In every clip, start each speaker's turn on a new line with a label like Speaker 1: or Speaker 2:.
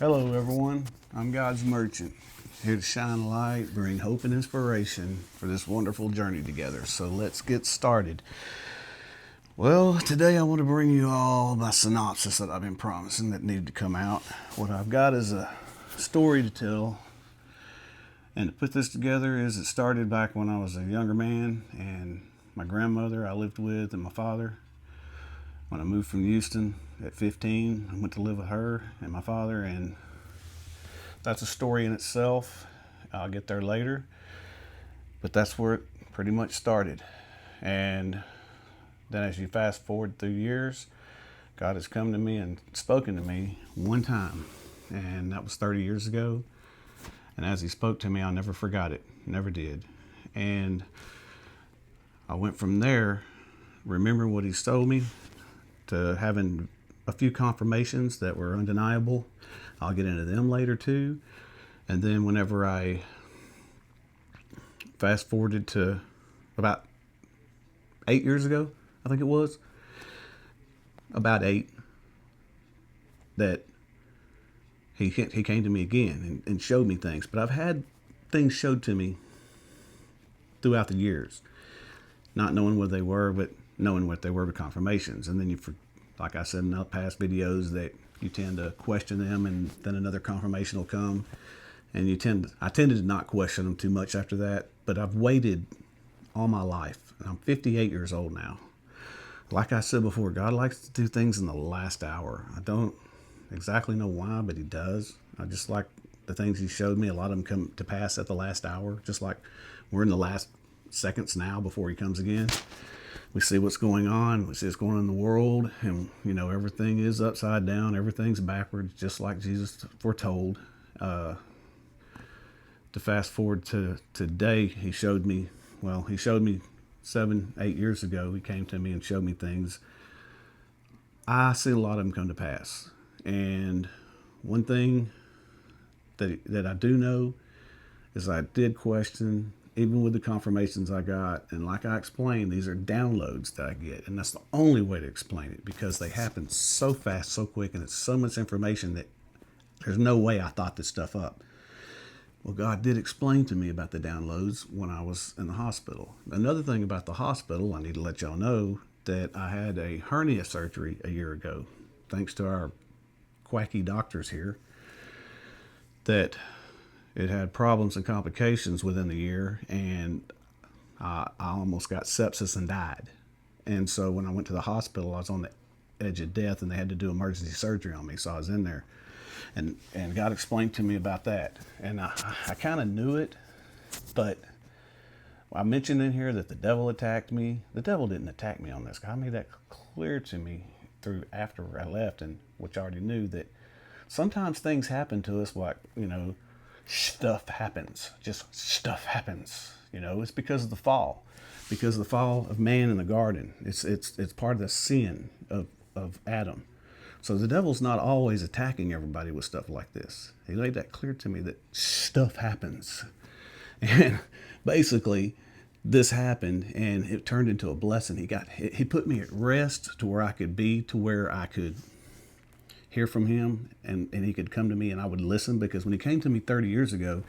Speaker 1: Hello, everyone. I'm God's merchant, here to shine light, bring hope and inspiration for this wonderful journey together. So let's get started. Well, today I want to bring you all my synopsis that I've been promising that needed to come out. What I've got is a story to tell. And to put this together is it started back when I was a younger man, and my grandmother I lived with and my father. When I moved from Houston at 15, I went to live with her and my father, and that's a story in itself. I'll get there later, but that's where it pretty much started. And then as you fast forward through years, God has come to me and spoken to me one time, and that was 30 years ago. And as he spoke to me, I never forgot it, never did. And I went from there, remembering what he's told me, to having a few confirmations that were undeniable. I'll get into them later too. And then whenever I fast forwarded to about 8 years ago, I think it was, about 8, that he came to me again and showed me things. But I've had things showed to me throughout the years, not knowing what they were, but knowing what they were with confirmations. And then like I said in the past videos, that you tend to question them, and then another confirmation will come, and I tended to not question them too much after that. But I've waited all my life, and I'm 58 years old now. Like I said before, God likes to do things in the last hour. I don't exactly know why, but he does. I just like the things he showed me. A lot of them come to pass at the last hour, just like we're in the last seconds now before he comes again. We see what's going on. We see what's going on in the world. And, everything is upside down. Everything's backwards, just like Jesus foretold. To fast forward to today, he showed me 7, 8 years ago. He came to me and showed me things. I see a lot of them come to pass. And one thing that I do know is I did question, even with the confirmations I got. And like I explained, these are downloads that I get. And that's the only way to explain it, because they happen so fast, so quick, and it's so much information that there's no way I thought this stuff up. Well, God did explain to me about the downloads when I was in the hospital. Another thing about the hospital, I need to let y'all know that I had a hernia surgery a year ago, thanks to our quacky doctors here, that it had problems and complications within the year, and I almost got sepsis and died. And so when I went to the hospital, I was on the edge of death, and they had to do emergency surgery on me. So I was in there, and God explained to me about that. And I kind of knew it, but I mentioned in here that the devil attacked me. The devil didn't attack me on this. God made that clear to me through after I left, and which I already knew, that sometimes things happen to us, like, stuff happens. Just stuff happens. It's because of the fall. Because of the fall of man in the garden. It's part of the sin of Adam. So the devil's not always attacking everybody with stuff like this. He made that clear to me, that stuff happens. And basically, this happened, and it turned into a blessing. He put me at rest to where I could be, to where I could hear from him, and he could come to me and I would listen. Because when he came to me 30 years ago,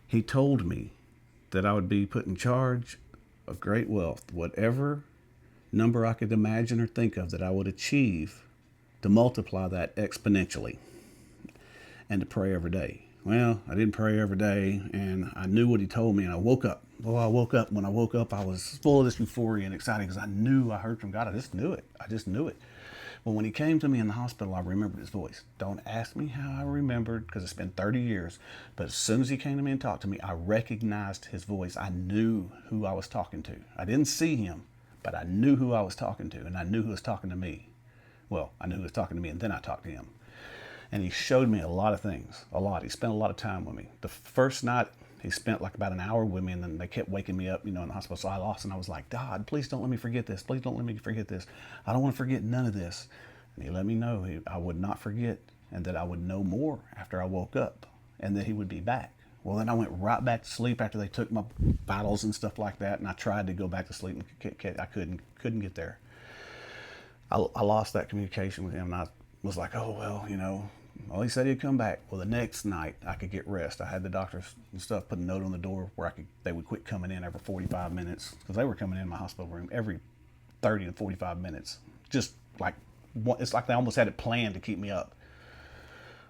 Speaker 1: he told me that I would be put in charge of great wealth, whatever number I could imagine or think of, that I would achieve, to multiply that exponentially, and to pray every day. Well, I didn't pray every day, and I knew what he told me, and I woke up. When I woke up, I was full of this euphoria and excited, because I knew I heard from God. I just knew it. Well, when he came to me in the hospital, I remembered his voice. Don't ask me how I remembered, because it's been 30 years. But as soon as he came to me and talked to me, I recognized his voice. I knew who I was talking to. I didn't see him, but I knew who I was talking to, and I knew who was talking to me. Well, I knew who was talking to me, and then I talked to him. And he showed me a lot of things, a lot. He spent a lot of time with me. The first night, he spent like about an hour with me, and then they kept waking me up, in the hospital. So I lost, and I was like, God, please don't let me forget this. Please don't let me forget this. I don't want to forget none of this. And he let me know I would not forget, and that I would know more after I woke up, and that he would be back. Well, then I went right back to sleep after they took my vitals and stuff like that, and I tried to go back to sleep, and I couldn't get there. I lost that communication with him, and I was like, oh, well, Well, he said he'd come back. Well, the next night I could get rest. I had the doctors and stuff put a note on the door where they would quit coming in every 45 minutes, because they were coming in my hospital room every 30 to 45 minutes. Just like, it's like they almost had it planned to keep me up.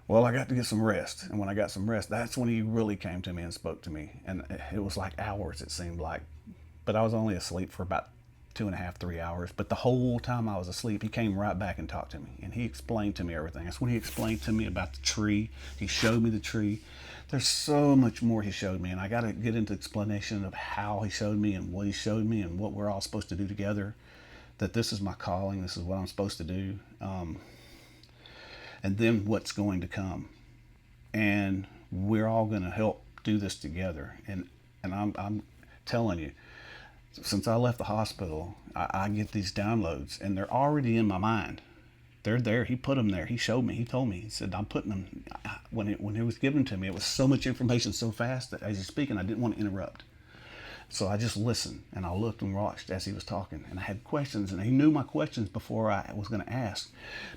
Speaker 1: Well, I got to get some rest. And when I got some rest, that's when he really came to me and spoke to me. And it was like hours, it seemed like. But I was only asleep for about 2.5, 3 hours. But the whole time I was asleep, he came right back and talked to me. And he explained to me everything. That's when he explained to me about the tree. He showed me the tree. There's so much more he showed me. And I got to get into explanation of how he showed me and what he showed me and what we're all supposed to do together. That this is my calling. This is what I'm supposed to do. And then what's going to come. And we're all going to help do this together. And I'm telling you, since I left the hospital, I get these downloads, and they're already in my mind. They're there. He put them there. He showed me. He told me. He said, I'm putting them. When it was given to me, it was so much information so fast that as he's speaking, I didn't want to interrupt. So I just listened, and I looked and watched as he was talking. And I had questions, and he knew my questions before I was going to ask.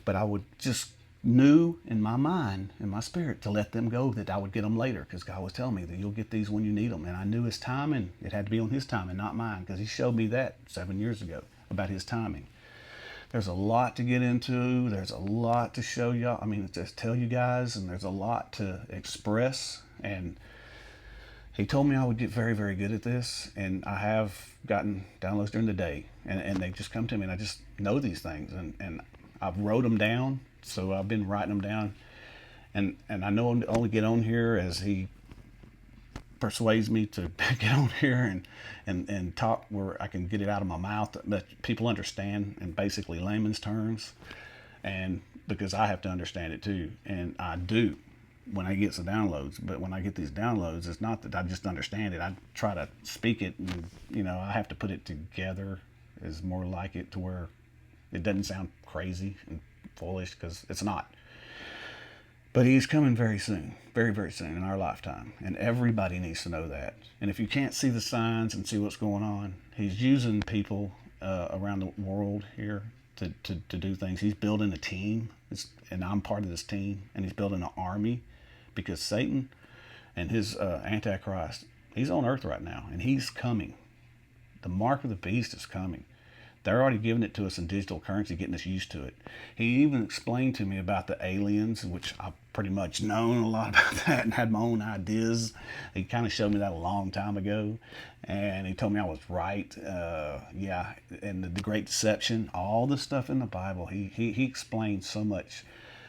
Speaker 1: But I would just knew in my mind, in my spirit, to let them go, that I would get them later, because God was telling me that you'll get these when you need them. And I knew his timing. It had to be on his timing, not mine, because he showed me that 7 years ago about his timing. There's a lot to get into. There's a lot to show y'all. I mean, to tell you guys, and there's a lot to express. And he told me I would get very, very good at this. And I have gotten downloads during the day, and they just come to me, and I just know these things. And I've wrote them down. So I've been writing them down, and I know I'm to only get on here as he persuades me to get on here and talk where I can get it out of my mouth that people understand in basically layman's terms, and because I have to understand it too, and I do when I get some downloads. But when I get these downloads, it's not that I just understand it. I try to speak it, and I have to put it together, is more like it, to where it doesn't sound crazy and foolish, because it's not. But he's coming very soon, very, very soon in our lifetime. And everybody needs to know that. And if you can't see the signs and see what's going on, he's using people around the world here to do things. He's building a team, and I'm part of this team. And he's building an army, because Satan and his Antichrist, he's on earth right now, and he's coming. The mark of the beast is coming. They're already giving it to us in digital currency, getting us used to it. He even explained to me about the aliens, which I've pretty much known a lot about that and had my own ideas. He kind of showed me that a long time ago, and he told me I was right. Yeah, and the Great Deception, all the stuff in the Bible. He explained so much.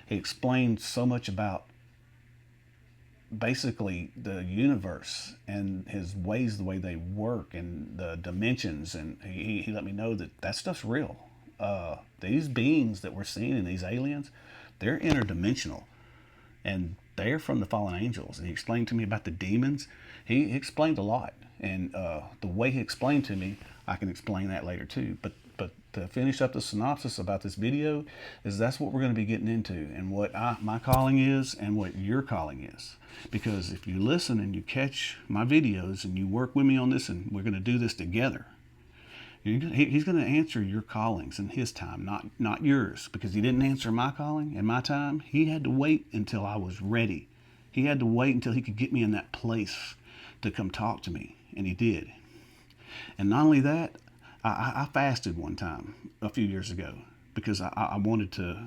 Speaker 1: He explained so much about basically the universe and his ways, the way they work, and the dimensions. And he let me know that stuff's real. These beings that we're seeing in these aliens, they're interdimensional, and they're from the fallen angels. And he explained to me about the demons. He explained a lot, and the way he explained to me, I can explain that later too. But to finish up the synopsis about this video, is that's what we're going to be getting into, and what my calling is, and what your calling is. Because if you listen and you catch my videos and you work with me on this, and we're going to do this together, he's going to answer your callings in his time, not yours. Because he didn't answer my calling in my time. He had to wait until I was ready. He had to wait until he could get me in that place to come talk to me, and he did. And not only that, I fasted one time a few years ago, because I wanted to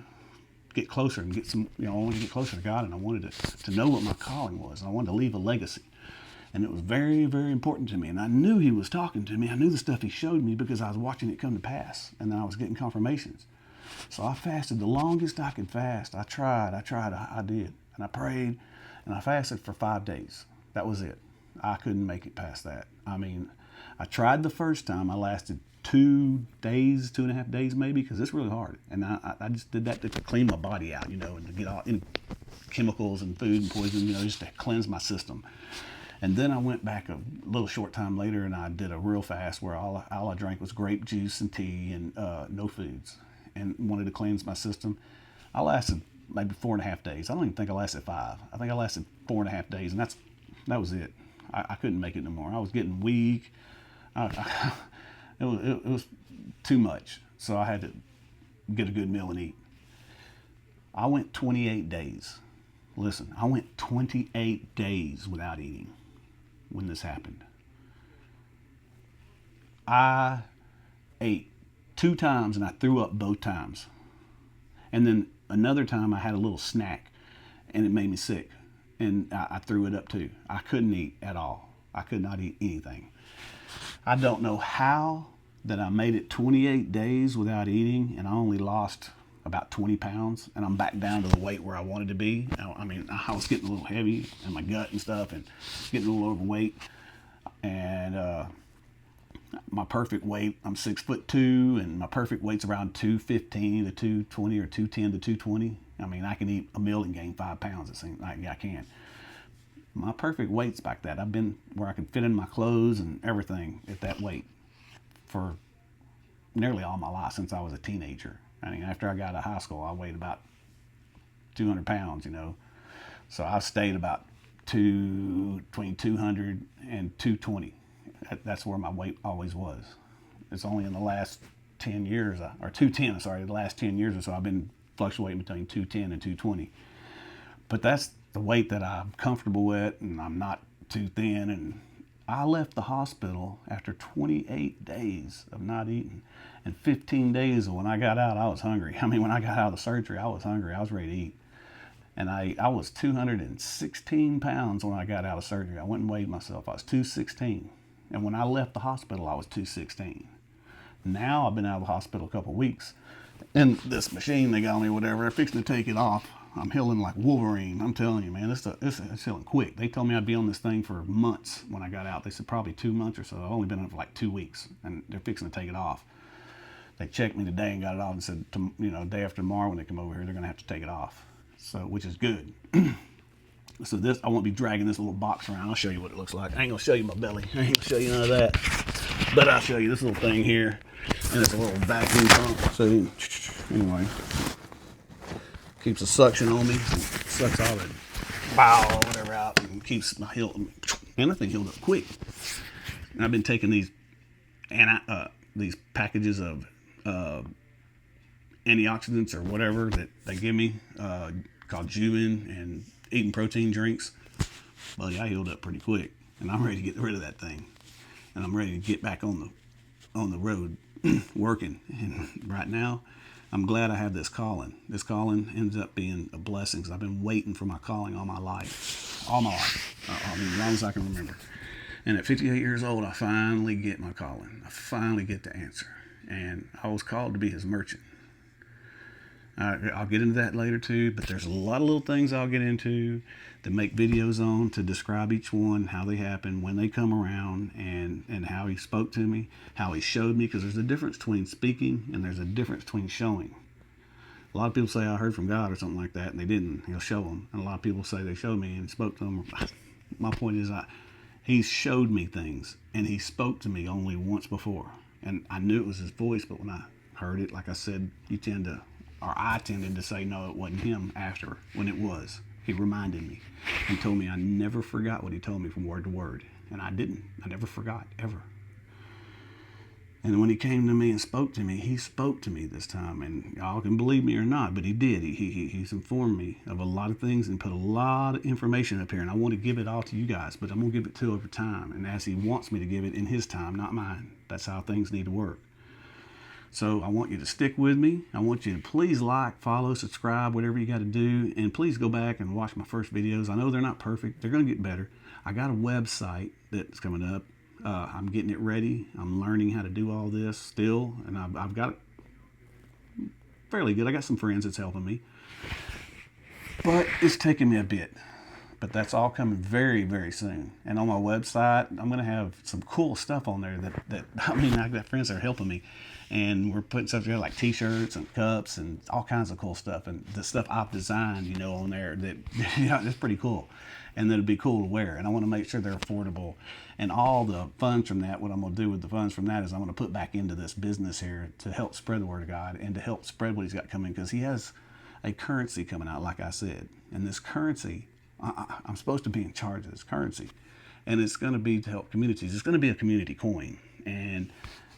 Speaker 1: get closer and get some, I wanted to get closer to God, and I wanted to know what my calling was, and I wanted to leave a legacy. And it was very, very important to me. And I knew he was talking to me. I knew the stuff he showed me, because I was watching it come to pass, and then I was getting confirmations. So I fasted the longest I could fast. I tried, I did. And I prayed, and I fasted for 5 days. That was it. I couldn't make it past that. I mean, I tried the first time. I lasted 2 days, 2.5 days maybe, because it's really hard. And I just did that to clean my body out, and to get all in chemicals and food and poison, just to cleanse my system. And then I went back a little short time later, and I did a real fast where all I drank was grape juice and tea, and no foods, and wanted to cleanse my system. I lasted maybe 4.5 days. I don't even think I lasted 5. I think I lasted 4.5 days, and that was it. I couldn't make it no more. I was getting weak. It was too much. So I had to get a good meal and eat. I went 28 days Listen, I went 28 days without eating when this happened. I ate 2 times and I threw up both times. And then another time I had a little snack and it made me sick. And I threw it up too. I couldn't eat at all. I could not eat anything. I don't know how that I made it 28 days without eating and I only lost about 20 pounds and I'm back down to the weight where I wanted to be. I mean, I was getting a little heavy in my gut and stuff and getting a little overweight. And my perfect weight, I'm 6'2", and my perfect weight's around 215 to 220 or 210 to 220. I mean, I can eat a meal and gain 5 pounds. It seems like I can. My perfect weight's back that. I've been where I can fit in my clothes and everything at that weight for nearly all my life since I was a teenager. I mean, after I got out of high school, I weighed about 200 pounds, So I stayed about between 200 and 220. That's where my weight always was. It's only in the last 10 years, or 210, sorry, the last 10 years or so, I've been fluctuating between 210 and 220. But that's the weight that I'm comfortable with, and I'm not too thin. And I left the hospital after 28 days of not eating. And 15 days when I got out, I was hungry. I mean, when I got out of the surgery, I was hungry. I was ready to eat. And I was 216 pounds when I got out of surgery. I went and weighed myself. I was 216. And when I left the hospital, I was 216. Now I've been out of the hospital a couple of weeks. And this machine they got me, whatever, they're fixing to take it off. I'm healing like Wolverine. I'm telling you, man, it's healing quick. They told me I'd be on this thing for months when I got out. They said probably 2 months or so. I've only been on it for like 2 weeks, and they're fixing to take it off. They checked me today and got it off and said, day after tomorrow when they come over here, they're going to have to take it off. So, which is good. So this, I won't be dragging this little box around. I'll show you what it looks like. I ain't going to show you my belly. I ain't going to show you none of that. But I'll show you this little thing here. And it's a little vacuum pump. So anyway, keeps the suction on me. Sucks all the bile or whatever out and keeps my heel. And that thing healed up quick. And I've been taking these packages of antioxidants or whatever that they give me, called Juvin, and eating protein drinks. Buddy, I healed up pretty quick, and I'm ready to get rid of that thing. And I'm ready to get back on the road working. And right now, I'm glad I have this calling. This calling ends up being a blessing because I've been waiting for my calling all my life. All my life. I mean, as long as I can remember. And at 58 years old, I finally get my calling. I finally get the answer. And I was called to be his merchant. I'll get into that later too, but there's a lot of little things I'll get into to make videos on to describe each one, how they happen, when they come around, and how he spoke to me, how he showed me, because there's a difference between speaking and there's a difference between showing. A lot of people say I heard from God or something like that, and they didn't. He'll show them. And a lot of people say they showed me and spoke to them. My point is, he showed me things, and he spoke to me only once before. And I knew it was his voice, but when I heard it, like I said, I tended to say, no, it wasn't him after, when it was. He reminded me. He told me I never forgot what he told me from word to word. And I didn't. I never forgot, ever. And when he came to me and spoke to me, he spoke to me this time. And y'all can believe me or not, but he did. He's informed me of a lot of things and put a lot of information up here. And I want to give it all to you guys, but I'm going to give it to over time. And as he wants me to give it in his time, not mine. That's how things need to work. So I want you to stick with me. I want you to please like, follow, subscribe, whatever you got to do. And please go back and watch my first videos. I know they're not perfect. They're going to get better. I got a website that's coming up. I'm getting it ready. I'm learning how to do all this still. And I've got it fairly good. I got some friends that's helping me. But it's taking me a bit. But that's all coming very, very soon. And on my website, I'm going to have some cool stuff on there I've got friends that are helping me. And we're putting stuff together like t-shirts and cups and all kinds of cool stuff. And the stuff I've designed, on there that, it's pretty cool. And that'd be cool to wear. And I want to make sure they're affordable. And all the funds from that, what I'm going to do with the funds from that is I'm going to put back into this business here to help spread the word of God and to help spread what he's got coming. Because he has a currency coming out, like I said. And this currency, I'm supposed to be in charge of this currency. And it's going to be to help communities. It's going to be a community coin. And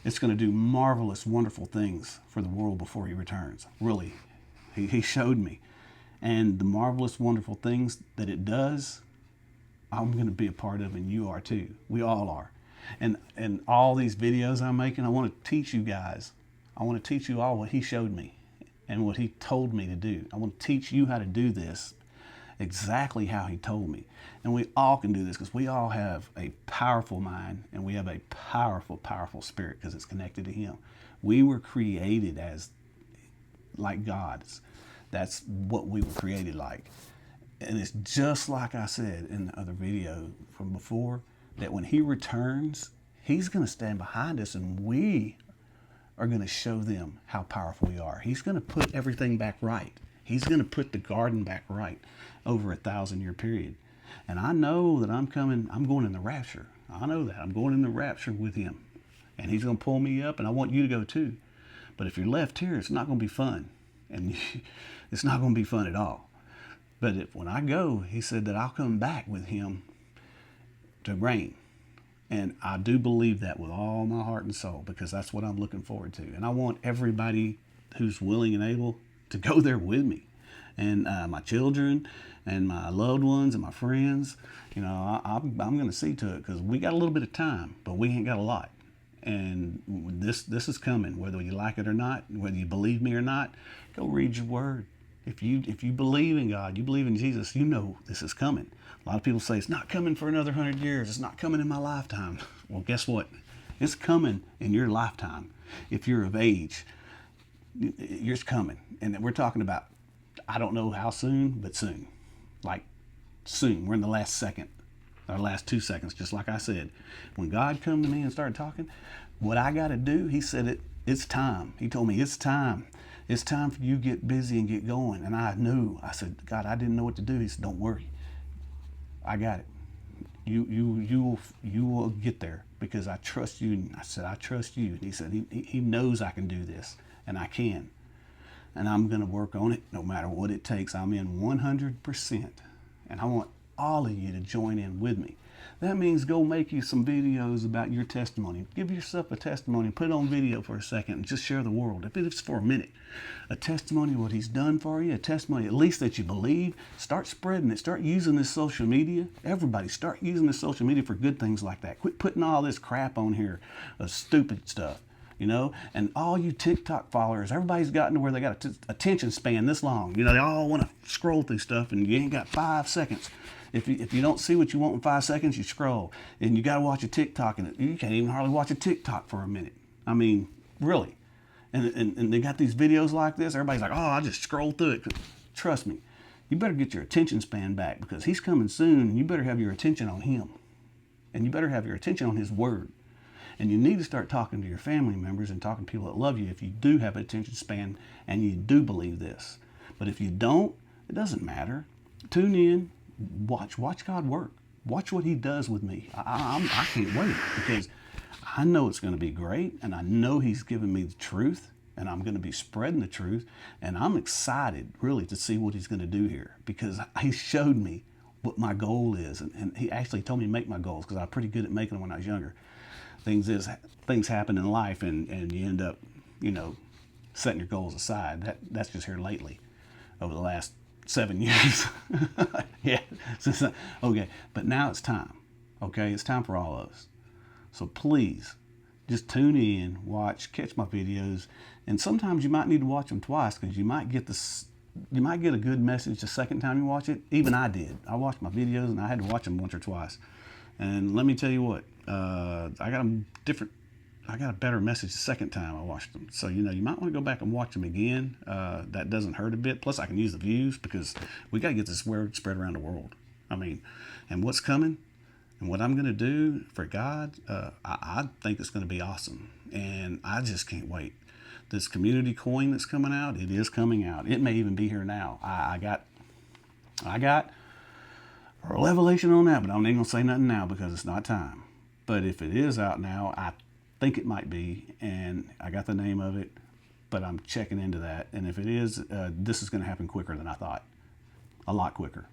Speaker 1: it's going to do marvelous, wonderful things for the world before he returns. Really. He showed me. and the marvelous, wonderful things that it does, I'm going to be a part of, and you are too. We all are. And all these videos I'm making, I want to teach you guys. I want to teach you all what he showed me and what he told me to do. I want to teach you how to do this exactly how he told me. And we all can do this because we all have a powerful mind and we have a powerful, powerful spirit because it's connected to him. We were created as like gods. That's what we were created like. And it's just like I said in the other video from before, that when he returns, he's going to stand behind us and we are going to show them how powerful we are. He's going to put everything back right. He's going to put the garden back right over a 1,000-year period. And I know that I'm going in the rapture. I know that. I'm going in the rapture with him. And he's going to pull me up, and I want you to go too. But if you're left here, it's not going to be fun. And it's not going to be fun at all. But when I go, he said that I'll come back with him to reign. And I do believe that with all my heart and soul, because that's what I'm looking forward to. And I want everybody who's willing and able to go there with me. And my children and my loved ones and my friends, you know, I'm going to see to it, because we got a little bit of time, but we ain't got a lot. And this is coming, whether you like it or not, whether you believe me or not. Go read your word. If you believe in God, you believe in Jesus, you know this is coming. A lot of people say it's not coming for another 100 years. It's not coming in my lifetime. Well, guess what? It's coming in your lifetime. If you're of age, it's coming. And we're talking about, I don't know how soon, but soon. Like soon. We're in the last second, or last 2 seconds, just like I said. When God come to me and started talking, what I got to do, he said it's time. He told me it's time. It's time for you to get busy and get going. And I knew. I said, God, I didn't know what to do. He said, don't worry. I got it. You will get there because I trust you. And I said, I trust you. And he said, he knows I can do this, and I can. And I'm going to work on it no matter what it takes. I'm in 100%. And I want all of you to join in with me. That means go make you some videos about your testimony. Give yourself a testimony. Put it on video for a second and just share the world. If it's for a minute. A testimony of what he's done for you. A testimony at least that you believe. Start spreading it. Start using this social media. Everybody start using this social media for good things like that. Quit putting all this crap on here of stupid stuff. You know, and all you TikTok followers, everybody's gotten to where they got an attention span this long. You know, they all want to scroll through stuff, and you ain't got 5 seconds. If you don't see what you want in 5 seconds, you scroll. And you got to watch a TikTok, and you can't even hardly watch a TikTok for a minute. I mean, really. And they got these videos like this. Everybody's like, oh, I just scroll through it. Trust me, you better get your attention span back, because he's coming soon, and you better have your attention on him. And you better have your attention on his word. And you need to start talking to your family members and talking to people that love you if you do have an attention span and you do believe this. But if you don't, it doesn't matter. Tune in, watch God work. Watch what he does with me. I can't wait, because I know it's going to be great, and I know he's given me the truth, and I'm going to be spreading the truth, and I'm excited really to see what he's going to do here, because he showed me what my goal is, and he actually told me to make my goals, because I was pretty good at making them when I was younger. Things happen in life, and you end up, you know, setting your goals aside. That's just here lately, over the last 7 years. Yeah. Okay, but now it's time. Okay, it's time for all of us. So please, just tune in, watch, catch my videos, and sometimes you might need to watch them twice, because you might get a good message the second time you watch it. Even I did. I watched my videos, and I had to watch them once or twice. And let me tell you what, I got a better message the second time I watched them. So, you know, you might want to go back and watch them again. That doesn't hurt a bit. Plus, I can use the views, because we got to get this word spread around the world. I mean, and what's coming and what I'm going to do for God, I think it's going to be awesome. And I just can't wait. This community coin that's coming out, it is coming out. It may even be here now. I got a revelation on that, but I'm not going to say nothing now, because it's not time. But if it is out now, I think it might be, and I got the name of it, but I'm checking into that. And if it is, this is going to happen quicker than I thought. A lot quicker.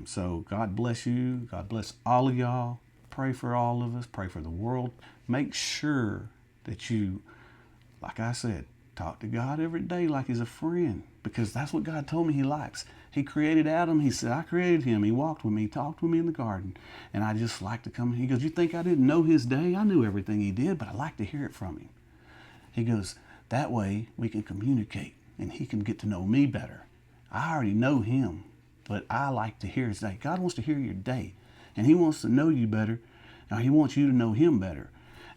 Speaker 1: So God bless you. God bless all of y'all. Pray for all of us. Pray for the world. Make sure that you, like I said, Talk to God every day like he's a friend, because that's what God told me he likes. He created Adam. He said, I created him. He walked with me. He talked with me in the garden. And I just like to come. He goes, you think I didn't know his day? I knew everything he did, but I like to hear it from him. He goes, that way we can communicate and he can get to know me better. I already know him, but I like to hear his day. God wants to hear your day, and he wants to know you better. Now, he wants you to know him better.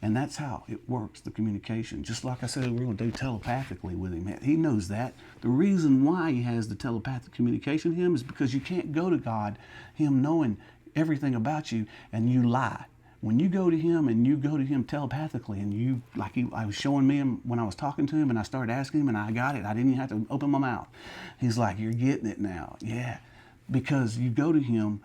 Speaker 1: And that's how it works, the communication. Just like I said, we're going to do telepathically with him. He knows that. The reason why he has the telepathic communication with him is because you can't go to God, him knowing everything about you, and you lie. When you go to him and you go to him telepathically, and you, like I was showing me him when I was talking to him, and I started asking him, and I got it. I didn't even have to open my mouth. He's like, you're getting it now. Yeah, because you go to him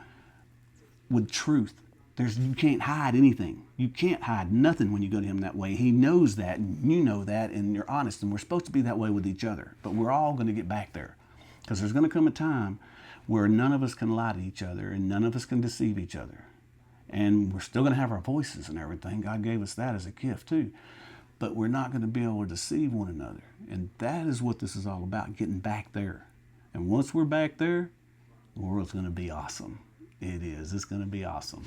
Speaker 1: with truth. You can't hide anything. You can't hide nothing when you go to him that way. He knows that, and you know that, and you're honest, and we're supposed to be that way with each other. But we're all going to get back there, because there's going to come a time where none of us can lie to each other, and none of us can deceive each other. And we're still going to have our voices and everything. God gave us that as a gift too. But we're not going to be able to deceive one another. And that is what this is all about, getting back there. And once we're back there, the world's going to be awesome. It is. It's going to be awesome.